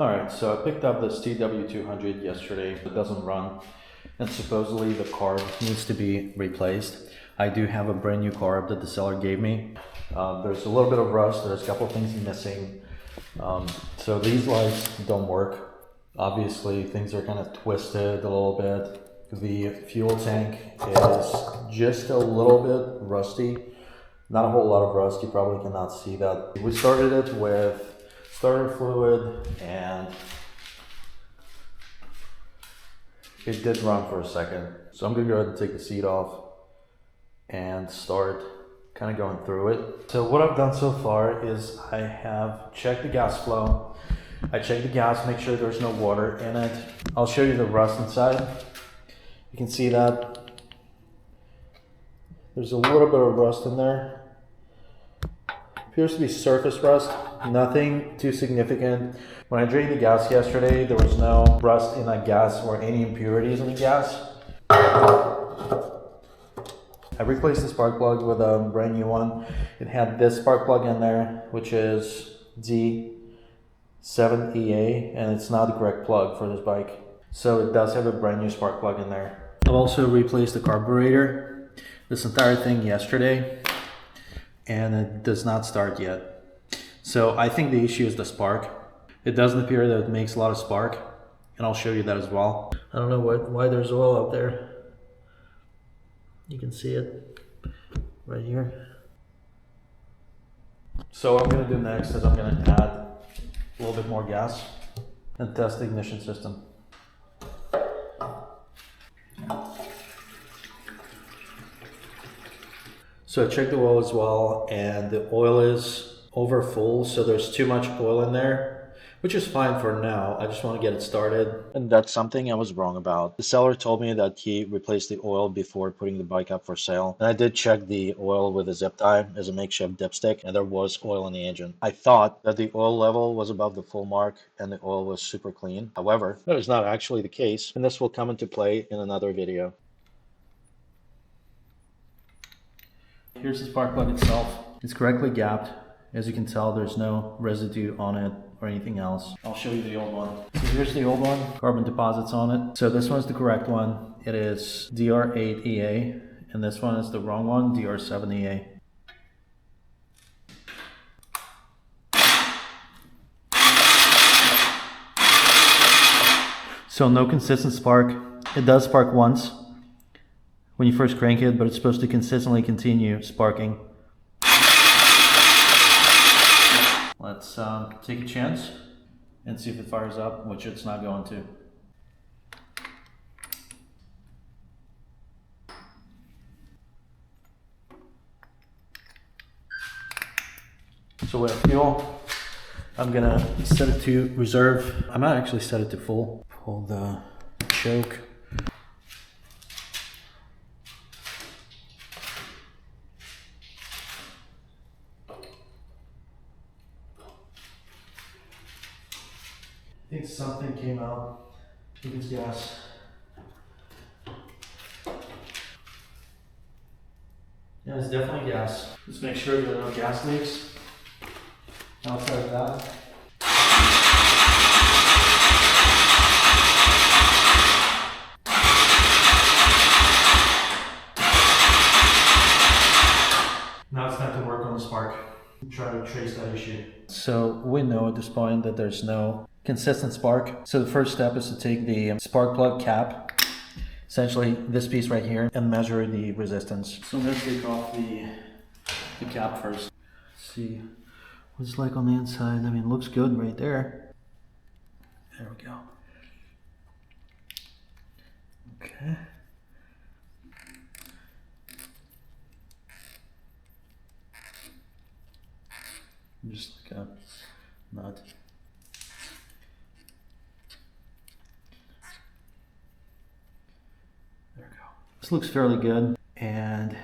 Alright, so I picked up this TW200 yesterday. It doesn't run, and supposedly the carb needs to be replaced. I do have a brand new carb that the seller gave me. There's a little bit of rust, there's a couple of things missing. So these lights don't work. Obviously things are kind of twisted a little bit. The fuel tank is just a little bit rusty. Not a whole lot of rust, you probably cannot see that. We started it with starter fluid and it did run for a second. So I'm gonna go ahead and take the seat off and start kind of going through it. So what I've done so far is I have checked the gas flow. I checked the gas, make sure there's no water in it. I'll show you the rust inside. You can see that there's a little bit of rust in there. Appears to be surface rust, nothing too significant. When I drained the gas yesterday, there was no rust in that gas or any impurities in the gas. I replaced the spark plug with a brand new one. It had this spark plug in there, which is D7EA, and it's not the correct plug for this bike. So it does have a brand new spark plug in there. I've also replaced the carburetor, this entire thing yesterday, and it does not start yet. So I think the issue is the spark. It doesn't appear that it makes a lot of spark, and I'll show you that as well. I don't know why there's oil out there. You can see it right here. So what I'm going to do next is I'm going to add a little bit more gas and test the ignition system. So I checked the oil as well, and the oil is over full, so there's too much oil in there, which is fine for now. I just want to get it started. And that's something I was wrong about. The seller told me that he replaced the oil before putting the bike up for sale. And I did check the oil with a zip tie as a makeshift dipstick, and there was oil in the engine. I thought that the oil level was above the full mark and the oil was super clean. However, that is not actually the case, and this will come into play in another video. Here's the spark plug itself. It's correctly gapped. As you can tell, there's no residue on it or anything else. I'll show you the old one. So here's the old one, carbon deposits on it. So this one's the correct one. It is DR8EA, and this one is the wrong one, DR7EA. So no consistent spark. It does spark once when you first crank it, but it's supposed to consistently continue sparking. Let's take a chance and see if it fires up, which it's not going to. So with fuel, I'm gonna set it to reserve. I might actually set it to full. Pull the choke. I think something came out. I think it's gas. Yeah, it's definitely gas. Just make sure there are no gas leaks outside of that. Now it's time to work on the spark. Try to trace that issue. So we know at this point that there's no consistent spark. So the first step is to take the spark plug cap, essentially this piece right here, and measure the resistance. So I'm going to take off the cap first. Let's see what it's like on the inside. I mean, it looks good right there. There we go. Okay. Just like a nut. There we go. This looks fairly good, and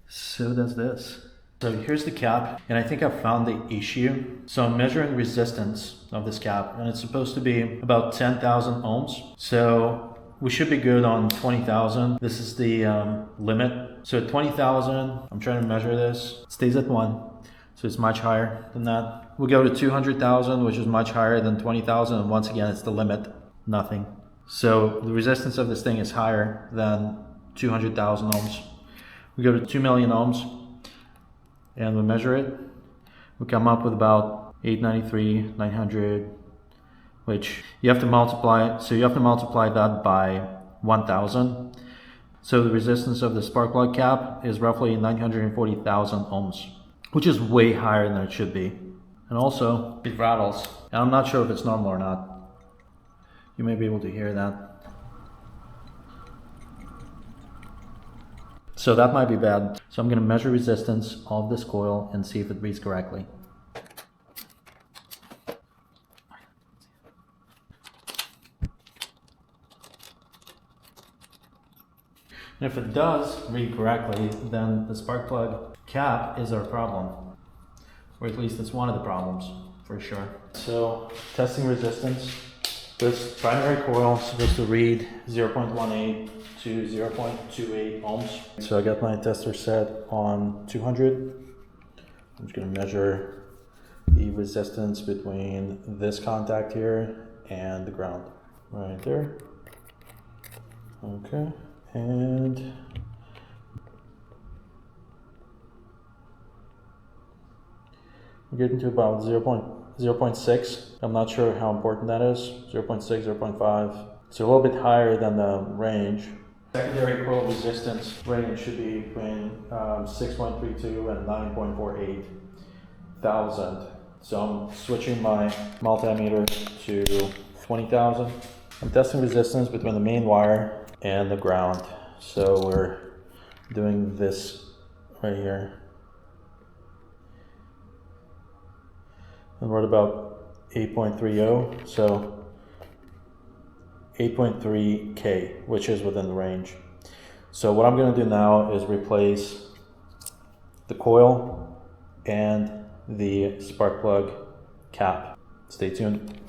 so does this. So here's the cap, and I think I found the issue. So I'm measuring resistance of this cap, and it's supposed to be about 10,000 ohms. So we should be good on 20,000. This is the limit. So at 20,000, I'm trying to measure this. It stays at 1. So it's much higher than that. We'll go to 200,000, which is much higher than 20,000. And once again, it's the limit, nothing. So the resistance of this thing is higher than 200,000 ohms. We go to 2 million ohms and we measure it. We come up with about 893, 900, which you have to multiply. So you have to multiply that by 1,000. So the resistance of the spark plug cap is roughly 940,000 ohms, which is way higher than it should be. And also, it rattles. And I'm not sure if it's normal or not. You may be able to hear that. So that might be bad. So I'm going to measure resistance of this coil and see if it reads correctly. And if it does read correctly, then the spark plug cap is our problem. Or at least it's one of the problems, for sure. So, testing resistance. This primary coil is supposed to read 0.18 to 0.28 ohms. So I got my tester set on 200. I'm just going to measure the resistance between this contact here and the ground. Right there. Okay. And we're getting to about 0.6. I'm not sure how important that is. 0.6, 0.5. It's a little bit higher than the range. Secondary coil resistance range should be between 6.32 and 9.48 thousand. So I'm switching my multimeter to 20,000. I'm testing resistance between the main wire and the ground. So we're doing this right here. And we're at about 8.30, so 8.3K, which is within the range. So what I'm going to do now is replace the coil and the spark plug cap. Stay tuned.